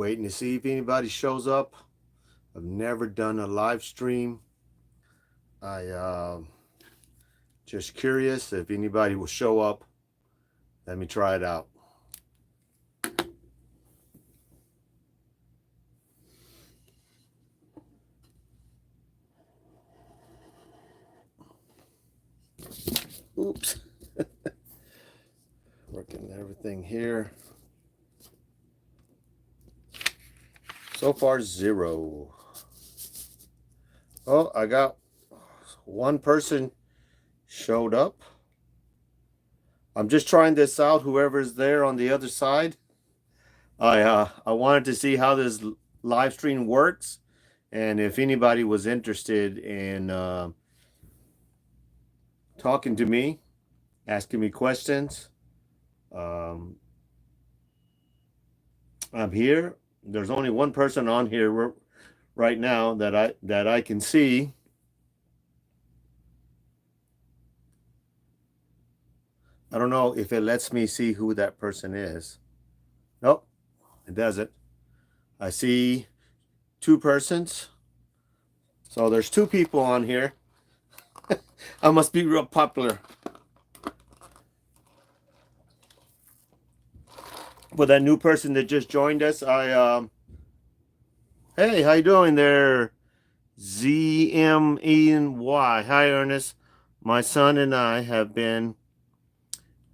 Waiting to see if anybody shows up. I've never done a live stream. I just curious if anybody will show up. Let me try it out. Oops. Working everything here. So far, 0. Oh, I got one person showed up. I'm just trying this out, whoever's there on the other side. I wanted to see how this live stream works and if anybody was interested in talking to me, asking me questions. I'm here. There's only one person on here right now that I can see. I don't know if it lets me see who that person is. Nope, it doesn't. I see 2 persons. So there's 2 people on here. I must be real popular. For that new person that just joined us, hey, how you doing there? ZMENY. Hi, Ernest. My son and I have been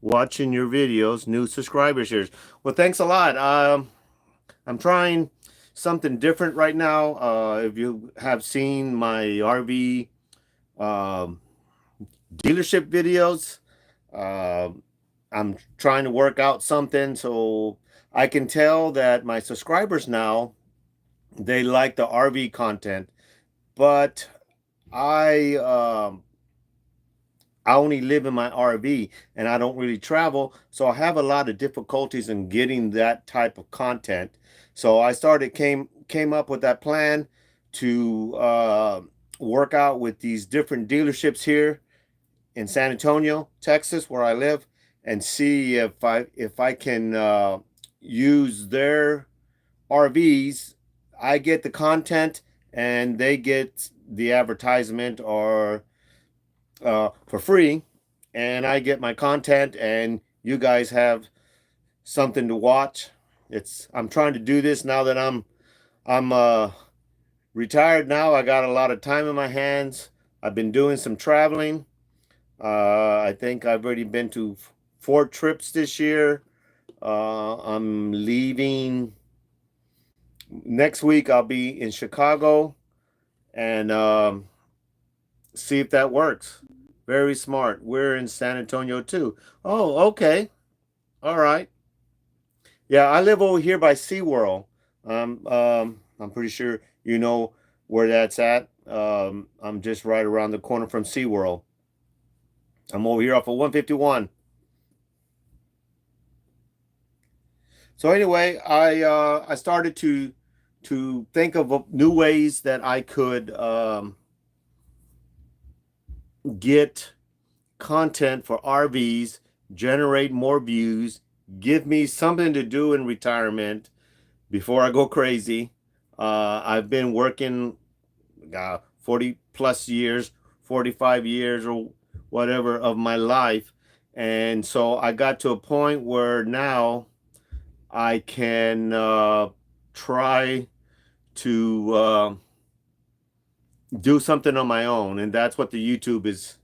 watching your videos. New subscribers here. Well, thanks a lot. I'm trying something different right now. If you have seen my RV dealership videos, I'm trying to work out something so I can tell that my subscribers now, they like the RV content, but I only live in my RV and I don't really travel, so I have a lot of difficulties in getting that type of content. So I came up with that plan to work out with these different dealerships here in San Antonio, Texas, where I live, and see if I can use their RVs. I get the content and they get the advertisement or for free, and I get my content and you guys have something to watch. I'm trying to do this now that I'm retired now. I got a lot of time in my hands. I've been doing some traveling. I think I've already been to 4 trips this year. I'm leaving next week. I'll be in Chicago and see if that works. Very smart. We're in San Antonio too. Oh, okay. All right. Yeah, I live over here by SeaWorld. I'm pretty sure you know where that's at. I'm just right around the corner from SeaWorld. I'm over here off of 151. So anyway, I started to think of new ways that I could get content for RVs, generate more views, give me something to do in retirement before I go crazy. I've been working 40 plus years, 45 years or whatever of my life. And so I got to a point where now I can try to do something on my own. And that's what the YouTube is.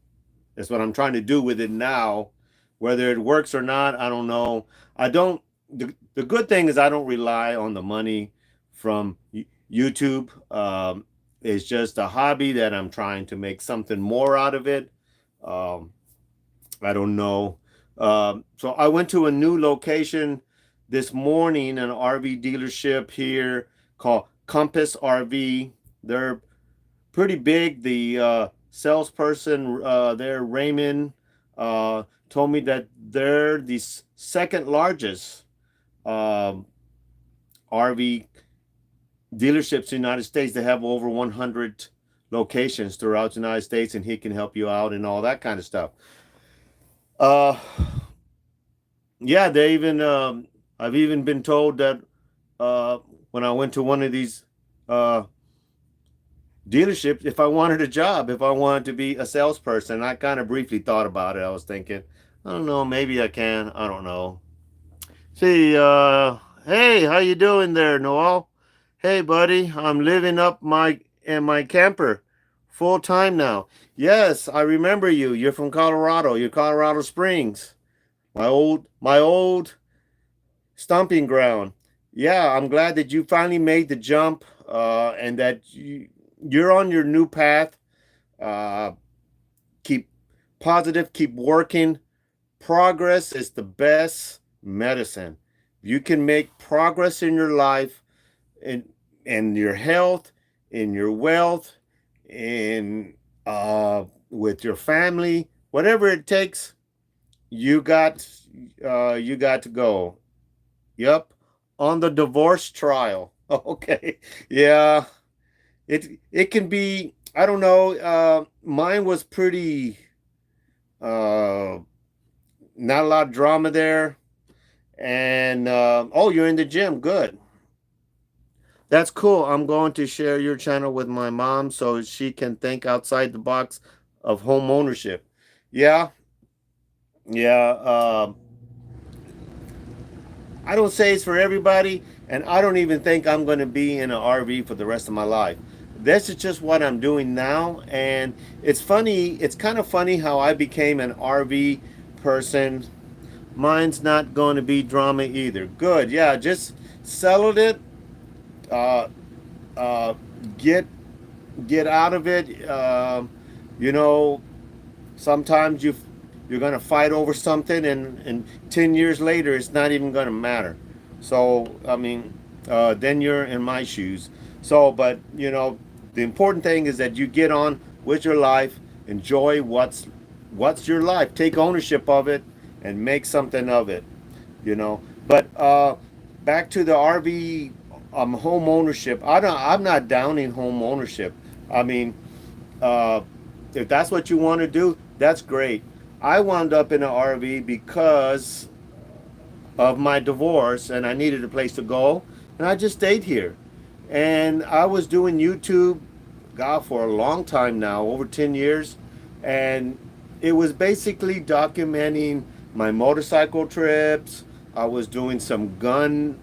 That's what I'm trying to do with it now. Whether it works or not, I don't know. The good thing is I don't rely on the money from YouTube. It's just a hobby that I'm trying to make something more out of it. I don't know. So I went to a new location this morning, an RV dealership here called Compass RV. They're pretty big. The salesperson there, Raymond, told me that they're the second largest RV dealerships in the United States. They have over 100 locations throughout the United States, and he can help you out and all that kind of stuff. Yeah, they even I've even been told that when I went to one of these uh, dealerships if I wanted a job, if I wanted to be a salesperson. I kind of briefly thought about it. I was thinking, I don't know, maybe I can. I don't know. See, hey, how you doing there, Noel? Hey, buddy, I'm living up my in my camper full time now. Yes, I remember you. You're from Colorado. You're Colorado Springs, my old stomping ground. Yeah, I'm glad that you finally made the jump, and that you're on your new path. Uh, keep positive, keep working. Progress is the best medicine. You can make progress in your life, in your health, in your wealth, in with your family, whatever it takes. You got you got to go. Yep, on the divorce trial. Okay, yeah, it can be. I don't know. Mine was pretty. Uh, Not a lot of drama there. And oh, you're in the gym. Good. That's cool. I'm going to share your channel with my mom so she can think outside the box of home ownership. Yeah, yeah. I don't say it's for everybody, and I don't even think I'm going to be in an RV for the rest of my life. This is just what I'm doing now, and it's funny. It's kind of funny how I became an RV person. Mine's not going to be drama either. Good. Yeah, just settled it. Uh, uh, get get out of it. You know, sometimes you're gonna fight over something, and 10 years later, it's not even gonna matter. So I mean, then you're in my shoes. So, but the important thing is that you get on with your life, enjoy what's your life, take ownership of it, and make something of it. But back to the RV home ownership. I'm not downing home ownership. I mean, uh, if that's what you want to do, that's great. I wound up in an RV because of my divorce, and I needed a place to go, and I just stayed here. And I was doing YouTube, God, for a long time now, over 10 years, and it was basically documenting my motorcycle trips. I was doing some gun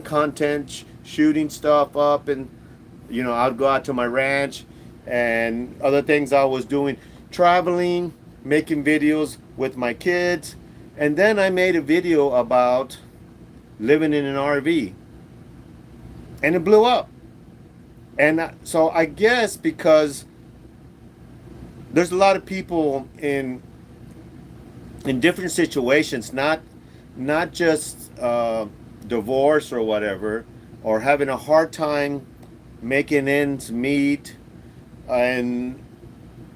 content, shooting stuff up, and I'd go out to my ranch, and other things I was doing, traveling, making videos with my kids. And then I made a video about living in an RV, and it blew up. And so I guess because there's a lot of people in different situations, not just divorce or whatever, or having a hard time making ends meet, and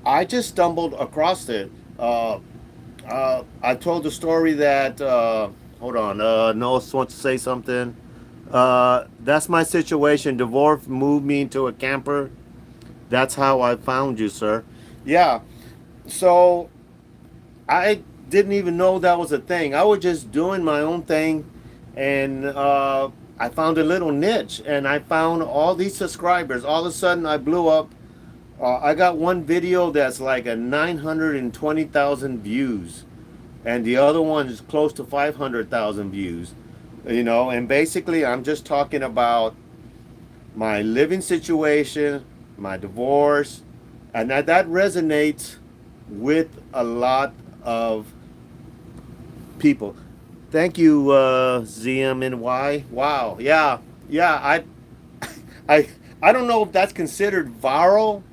I just stumbled across it. I told the story that hold on, Noah wants to say something. That's my situation. Divorce moved me into a camper. That's how I found you, sir. Yeah. So I didn't even know that was a thing. I was just doing my own thing, and I found a little niche, and I found all these subscribers. All of a sudden, I blew up. I got one video that's like a 920,000 views, and the other one is close to 500,000 views. And basically, I'm just talking about my living situation, my divorce, and that resonates with a lot of people. Thank you, ZMNY. Wow, yeah, yeah. I, I don't know if that's considered viral.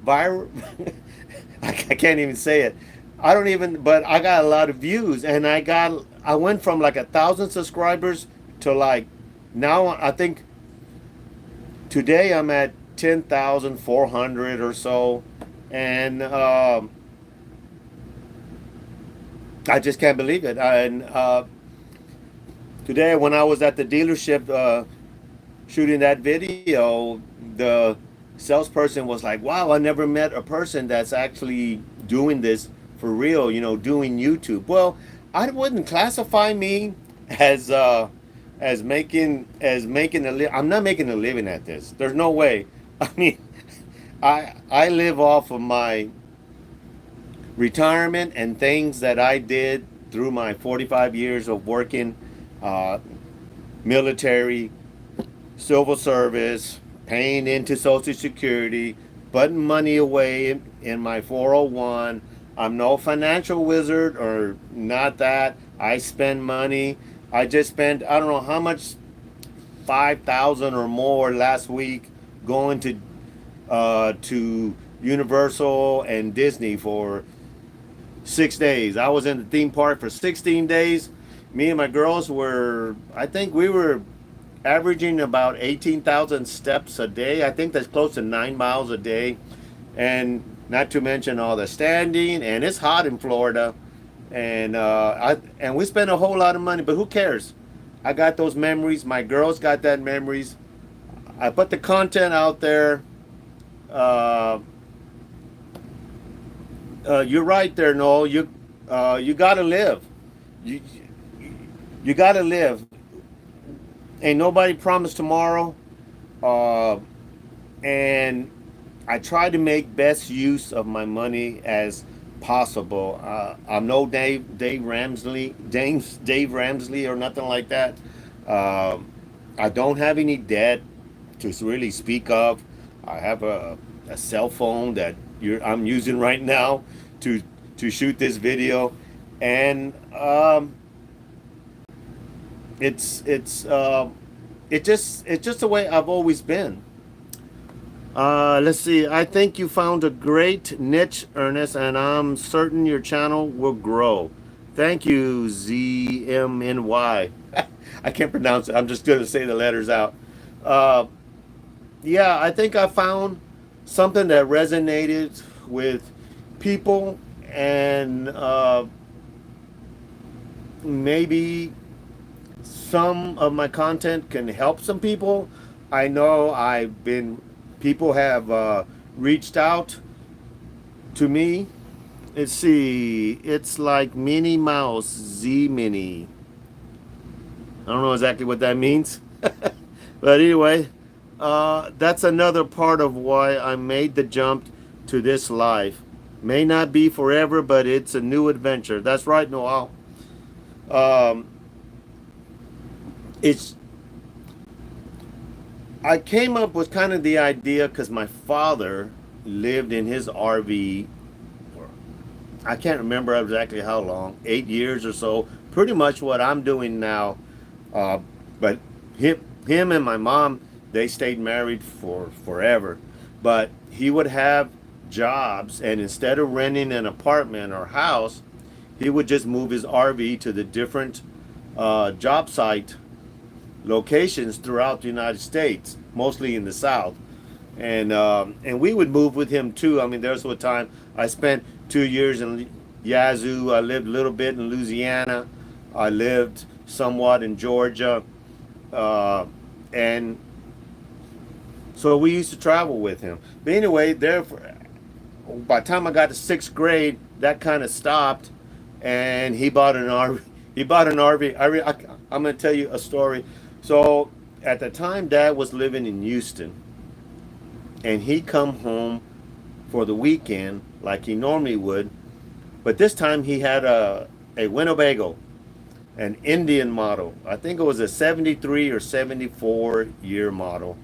I can't even say it. I don't even. But I got a lot of views, and I went from like 1,000 subscribers to like now. I think today I'm at 10,400 or so, and I just can't believe it. And today, when I was at the dealership shooting that video, the salesperson was like, "Wow, I never met a person that's actually doing this for real. Doing YouTube." Well, I wouldn't classify me as I'm not making a living at this. There's no way. I mean, I live off of my retirement and things that I did through my 45 years of working, uh, military, civil service, paying into Social Security, putting money away in my 401. I'm no financial wizard or not that. I spend money. I just spent, I don't know how much, 5,000 or more last week going to Universal and Disney for 6 days. I was in the theme park for 16 days. Me and my girls were, I think we were averaging about 18,000 steps a day. I think that's close to 9 miles a day. And not to mention all the standing, and it's hot in Florida. And we spent a whole lot of money, but who cares? I got those memories. My girls got that memories. I put the content out there. Uh, you're right there, Noel. You gotta live. You you gotta live. Ain't nobody promised tomorrow. Uh, and I try to make best use of my money as possible. I'm no Dave Ramsley or nothing like that. Um, I don't have any debt to really speak of. I have a cell phone that I'm using right now to to shoot this video, and it's it's uh, it's just the way I've always been. Let's see. I think you found a great niche, Ernest, and I'm certain your channel will grow. Thank you, ZMNY. I can't pronounce it. I'm just going to say the letters out. Uh, yeah, I think I found something that resonated with people, and maybe some of my content can help some people. I know people have reached out to me. Let's see, it's like Minnie Mouse, Z Mini. I don't know exactly what that means. But anyway, that's another part of why I made the jump to this life. May not be forever, but it's a new adventure. That's right, Noel. Um, it's I came up with kind of the idea because my father lived in his RV for, I can't remember exactly how long, 8 years or so. Pretty much what I'm doing now. Uh, but him and my mom, they stayed married for forever. But he would have jobs, and instead of renting an apartment or house, he would just move his RV to the different job site locations throughout the United States, mostly in the South. And we would move with him too. I mean, there's one time I spent 2 years in Yazoo. I lived a little bit in Louisiana. I lived somewhat in Georgia, and so we used to travel with him. But anyway, by the time I got to sixth grade, that kind of stopped, and he bought an RV. He bought an RV. I'm going to tell you a story. So at the time, Dad was living in Houston, and he'd come home for the weekend like he normally would. But this time he had a Winnebago, an Indian model. I think it was a 73 or 74 year model.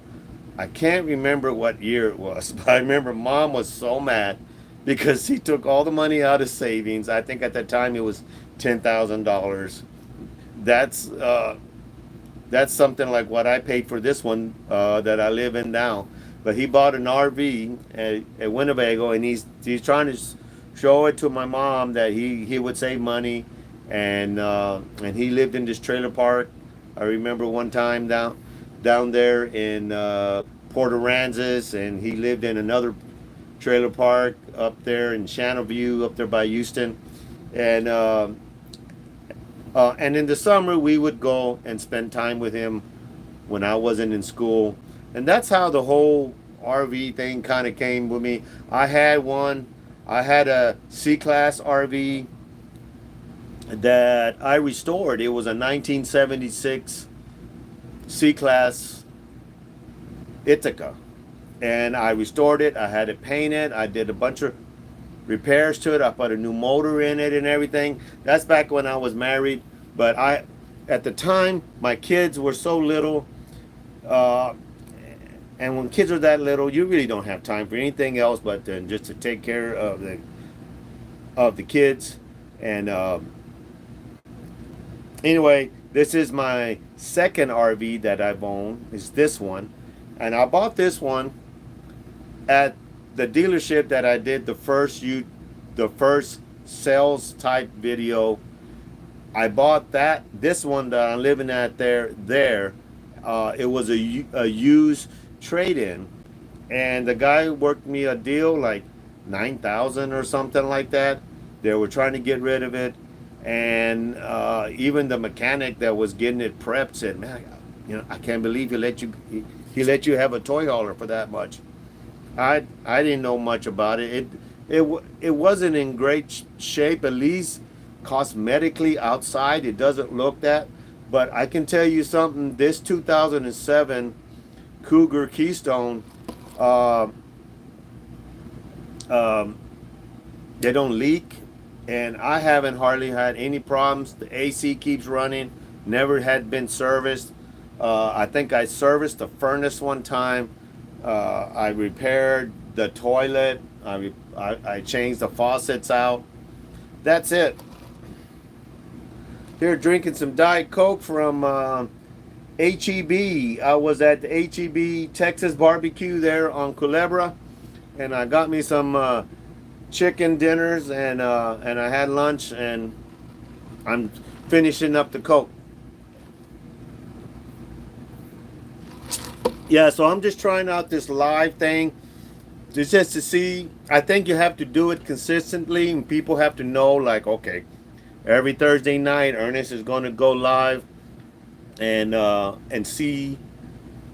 I can't remember what year it was, but I remember Mom was so mad because he took all the money out of savings. I think at that time it was $10,000. That's that's something like what I paid for this one that I live in now. But he bought an RV at Winnebago, and he's trying to show it to my mom that he would save money, and he lived in this trailer park. I remember one time down there in Port Aransas, and he lived in another trailer park up there in Channelview, up there by Houston, and and in the summer we would go and spend time with him when I wasn't in school, and that's how the whole RV thing kind of came with me. I had one. I had a C-Class RV that I restored. It was a 1976 C-Class Ithaca. And I restored it. I had it painted. I did a bunch of repairs to it. I put a new motor in it and everything. That's back when I was married. But at the time, my kids were so little. Uh, and when kids are that little, you really don't have time for anything else but just to take care of the kids. And anyway, this is my second RV that I've owned. Is this one, and I bought this one at the dealership that I did the first sales type video. I bought this one that I'm living at there. It was a used trade-in, and the guy worked me a deal like 9,000 or something like that. They were trying to get rid of it, and even the mechanic that was getting it prepped said, "Man, I can't believe he let you have a toy hauler for that much." I didn't know much about it. It wasn't in great shape, at least cosmetically outside. It doesn't look that, but I can tell you something. This 2007 Cougar Keystone, uh, um, they don't leak, and I haven't hardly had any problems. The AC keeps running. Never had been serviced. I think I serviced the furnace one time. I repaired the toilet. I changed the faucets out. That's it. Here drinking some Diet Coke from HEB. I was at the HEB Texas barbecue there on Culebra, and I got me some chicken dinners, and I had lunch, and I'm finishing up the Coke. Yeah, so I'm just trying out this live thing. It's just to see. I think you have to do it consistently, and people have to know, like, okay, every Thursday night, Ernest is going to go live and see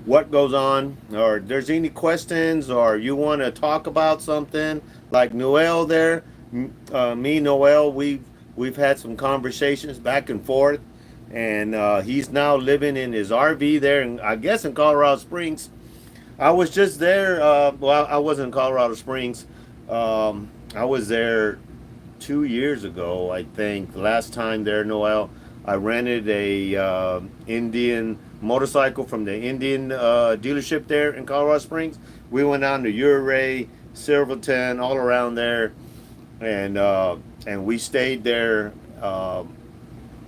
what goes on, or if there's any questions, or you want to talk about something. Like Noel there, me, Noel, we've had some conversations back and forth, and he's now living in his RV there, I guess in Colorado Springs. I was just there. Well, I wasn't in Colorado Springs. I was there 2 years ago, I think. Last time there, Noel, I rented a Indian motorcycle from the Indian dealership there in Colorado Springs. We went down to Ouray, Silverton, all around there, and we stayed there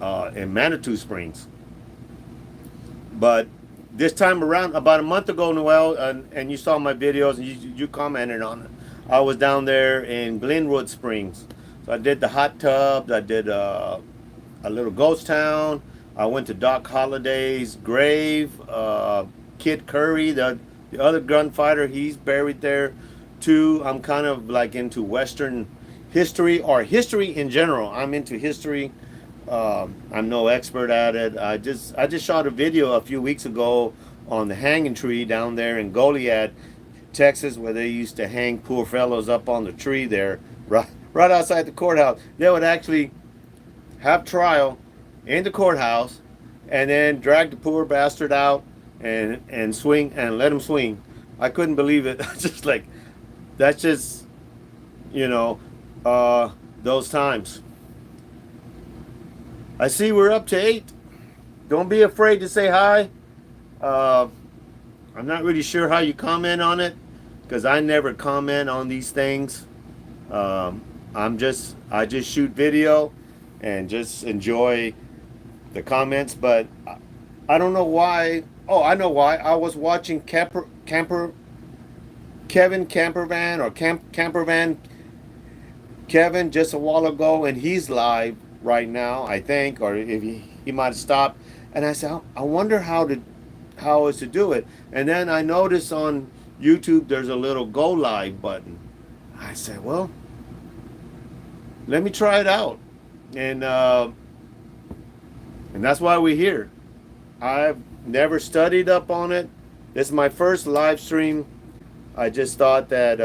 in Manitou Springs. But this time around, about a month ago, Noel, and you saw my videos and you commented on it. I was down there in Glenwood Springs. So I did the hot tubs. I did a little ghost town. I went to Doc Holliday's grave. Kid Curry, the other gunfighter, he's buried there too. I'm kind of like into Western history, or history in general. I'm into history. I'm no expert at it. I just shot a video a few weeks ago on the hanging tree down there in Goliad, Texas, where they used to hang poor fellows up on the tree there, right outside the courthouse. They would actually have trial in the courthouse, and then drag the poor bastard out and swing and let him swing. I couldn't believe it. Just like, that's just, those times. I see we're up to 8. Don't be afraid to say hi. I'm not really sure how you comment on it, because I never comment on these things. I just shoot video and just enjoy the comments, but I don't know why. Oh, I know why. I was watching Kevin Campervan, or Campervan Kevin, just a while ago, and he's live right now, I think, or if he might have stopped. And I said, I wonder how is to do it. And then I noticed on YouTube there's a little go live button. I said, well, let me try it out, and that's why we're here. I've never studied up on it. This is my first live stream. I just thought that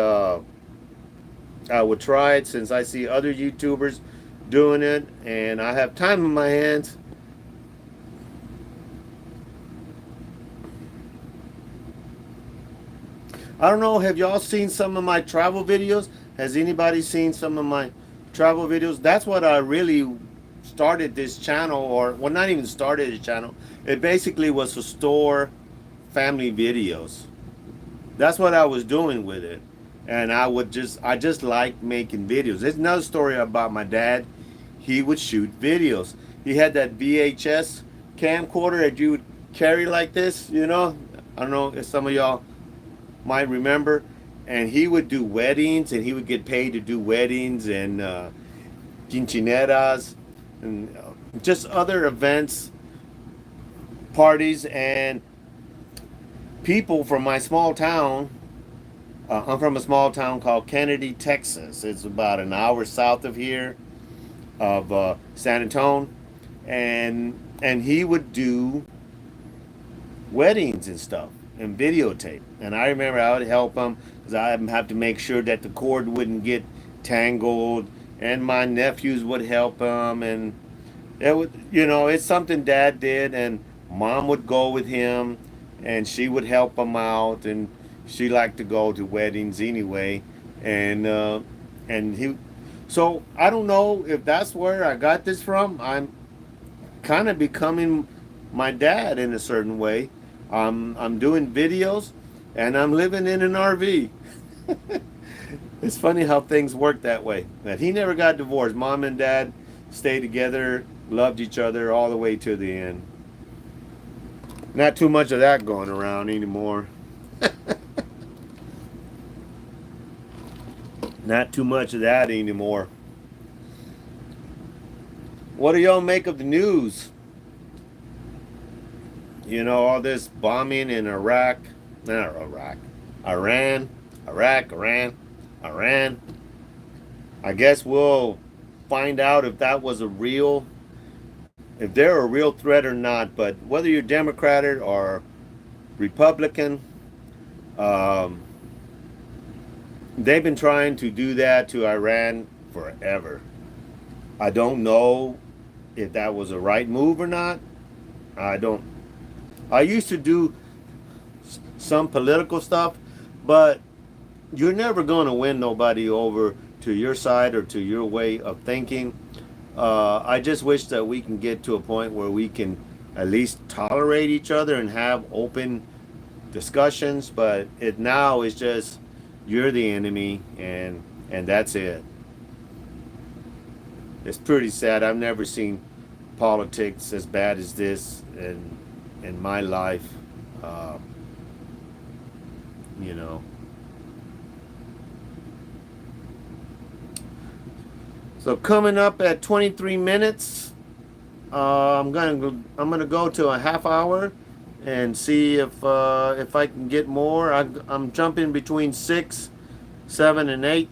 I would try it, since I see other YouTubers doing it, and I have time in my hands. I don't know. Have y'all seen some of my travel videos? Has anybody seen some of my travel videos? That's what I really started this channel, or well, not even started a channel. It basically was to store family videos. That's what I was doing with it, and I just like making videos. There's another story about my dad. He would shoot videos. He had that VHS camcorder that you would carry like this. I don't know if some of y'all might remember. And he would do weddings, and he would get paid to do weddings and quinceaneras and just other events, parties, and people from my small town. I'm from a small town called Kennedy, Texas. It's about an hour south of here, of San Antonio, and he would do weddings and stuff and videotape. And I remember I would help him because I would have to make sure that the cord wouldn't get tangled, and my nephews would help him, and it would, it's something Dad did, and Mom would go with him, and she would help him out, and she liked to go to weddings anyway, and he. So I don't know if that's where I got this from. I'm kind of becoming my dad in a certain way. I'm doing videos, and I'm living in an RV. It's funny how things work that way. That he never got divorced. Mom and Dad stayed together, loved each other all the way to the end. Not too much of that going around anymore. Not too much of that anymore. What do y'all make of the news? All this bombing in Iraq, not Iraq, Iran, Iran. I guess we'll find out if that was if they're a real threat or not. But whether you're Democrat or Republican, um, they've been trying to do that to Iran forever. I don't know if that was a right move or not. I don't. I used to do some political stuff, but you're never going to win nobody over to your side or to your way of thinking. I just wish that we can get to a point where we can at least tolerate each other and have open discussions. But it now is just you're the enemy, and that's it. It's pretty sad. I've never seen politics as bad as this in my life. Uh, you know. So coming up at 23 minutes, I'm gonna go to a half hour and see if I can get more. I'm jumping between 6, 7, and 8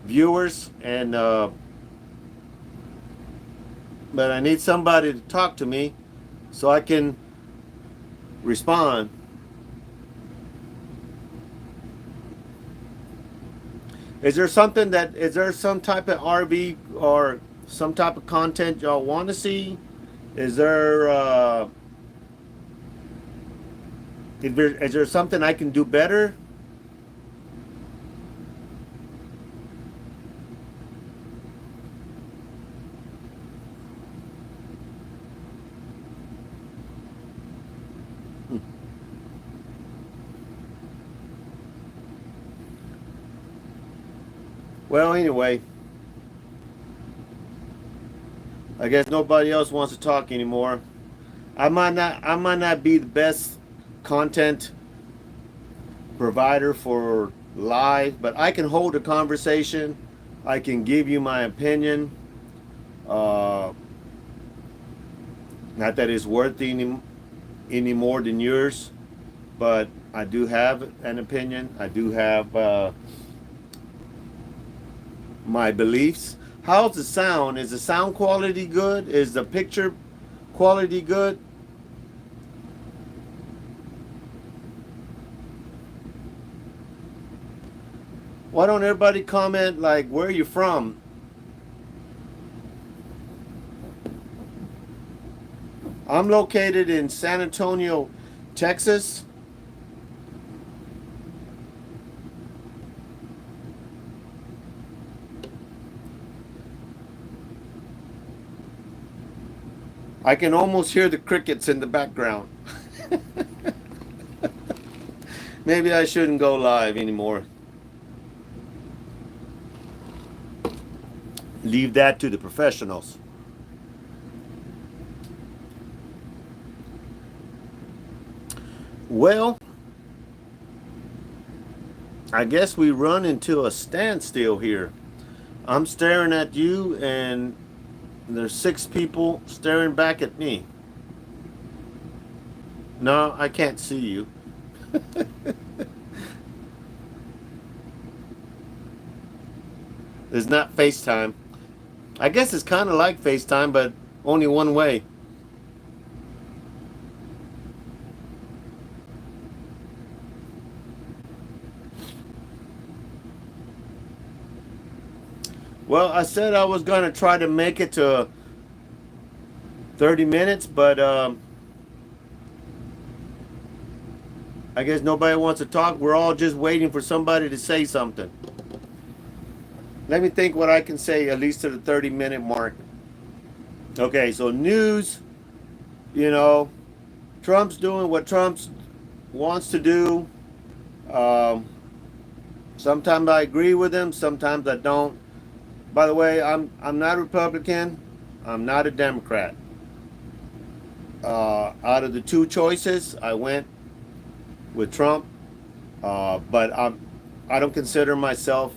viewers, and but I need somebody to talk to me so I can respond. Is there some type of RV or some type of content y'all want to see? Is there is there something I can do better? Well, anyway, I guess nobody else wants to talk anymore. I might not be the best content provider for live, but I can hold a conversation. I can give you my opinion. Uh, Not that it's worth any more than yours, but I do have an opinion. I do have my beliefs. How's the sound? Is the sound quality good? Is the picture quality good? Why don't everybody comment like where are you from? I'm located in San Antonio, Texas. I can almost hear the crickets in the background. Maybe I shouldn't go live anymore. Leave that to the professionals. Well, I guess we run into a standstill here. I'm staring at you, and there's six people staring back at me. No, I can't see you. It's not FaceTime. I guess it's kind of like FaceTime, but only one way. Well, I said I was going to try to make it to 30 minutes, but I guess nobody wants to talk. We're all just waiting for somebody to say something. Let me think what I can say at least to the 30-minute mark. Okay, so news, you know, Trump's doing what Trump wants to do. Um, Sometimes I agree with him, sometimes I don't. By the way, I'm not a Republican. I'm not a Democrat. Out of the two choices, I went with Trump. I don't consider myself.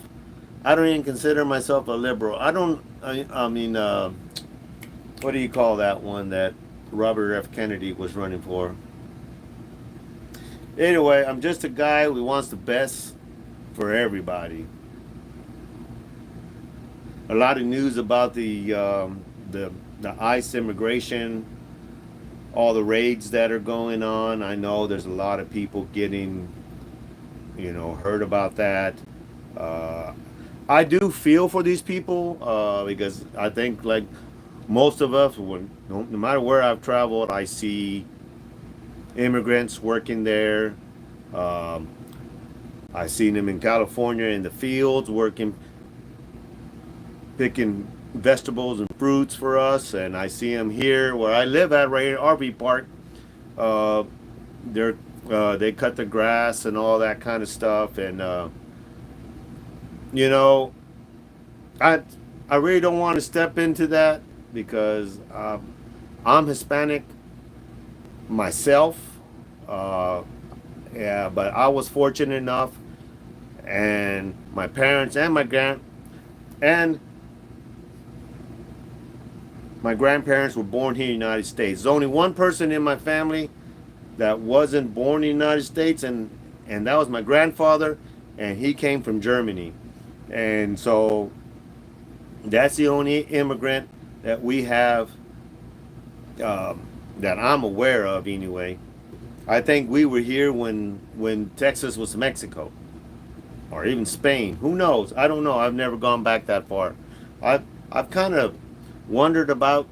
I don't even consider myself a liberal. I don't. I mean, what do you call that one that Robert F. Kennedy was running for? Anyway, I'm just a guy who wants the best for everybody. A lot of news about the ICE immigration, all the raids that are going on. I know there's a lot of people getting, hurt about that. Uh, I do feel for these people because I think, like most of us, no matter where I've traveled, I see immigrants working there. Um, I seen them in California in the fields working, picking vegetables and fruits for us, and I see them here where I live at, right in RV Park. Uh, they're they cut the grass and all that kind of stuff, and you know, I I really don't want to step into that because I'm Hispanic myself. Uh, yeah, but I was fortunate enough, and my parents and and my grandparents were born here in the United States. There's only one person in my family that wasn't born in the United States, and that was my grandfather, and he came from Germany, and so that's the only immigrant that we have um, that I'm aware of, anyway. I think we were here when Texas was Mexico, or even Spain. Who knows? I don't know. I've never gone back that far. I've kind of wondered about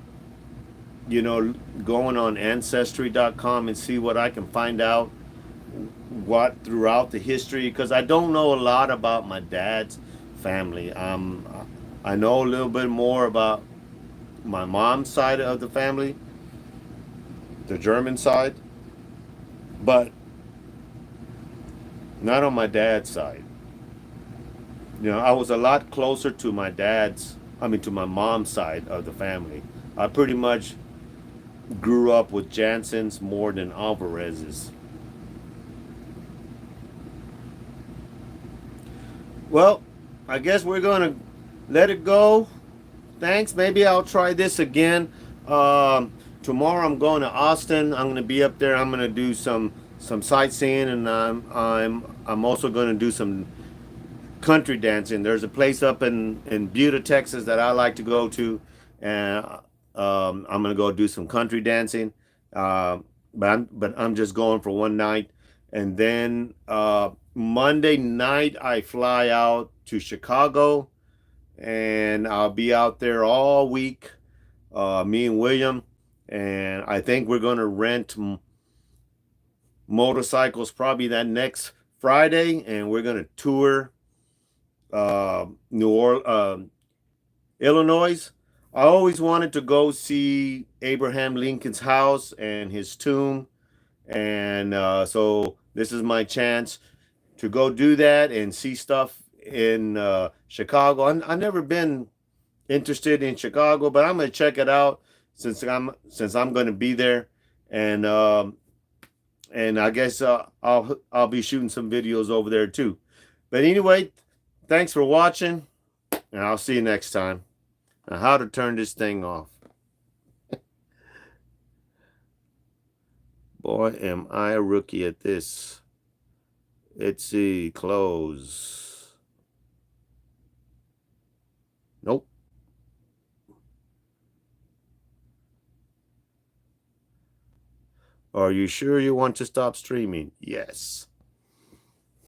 going on ancestry.com and see what I can find out what throughout the history, because I don't know a lot about my dad's family. I know a little bit more about my mom's side of the family, the German side, but not on my dad's side. I was a lot closer to to my mom's side of the family. I pretty much grew up with Janssen's more than Alvarez's. Well, I guess we're gonna let it go. Thanks. Maybe I'll try this again. Tomorrow I'm going to Austin. I'm gonna be up there. I'm gonna do some sightseeing, and I'm also gonna do some country dancing. There's a place up in Buda, Texas that I like to go to, and I'm gonna go do some country dancing. But I'm just going for one night, and then Monday night I fly out to Chicago, and I'll be out there all week. Me and William, and I think we're gonna rent motorcycles probably that next Friday, and we're gonna tour New Orleans, Illinois. I always wanted to go see Abraham Lincoln's house and his tomb, and so this is my chance to go do that and see stuff in Chicago. I've never been interested in Chicago, but I'm gonna check it out since I'm gonna be there, and and I guess I'll be shooting some videos over there too. But anyway, thanks for watching, and I'll see you next time. Now, how to turn this thing off? Boy, am I a rookie at this. Let's see, close. Nope. Are you sure you want to stop streaming? Yes.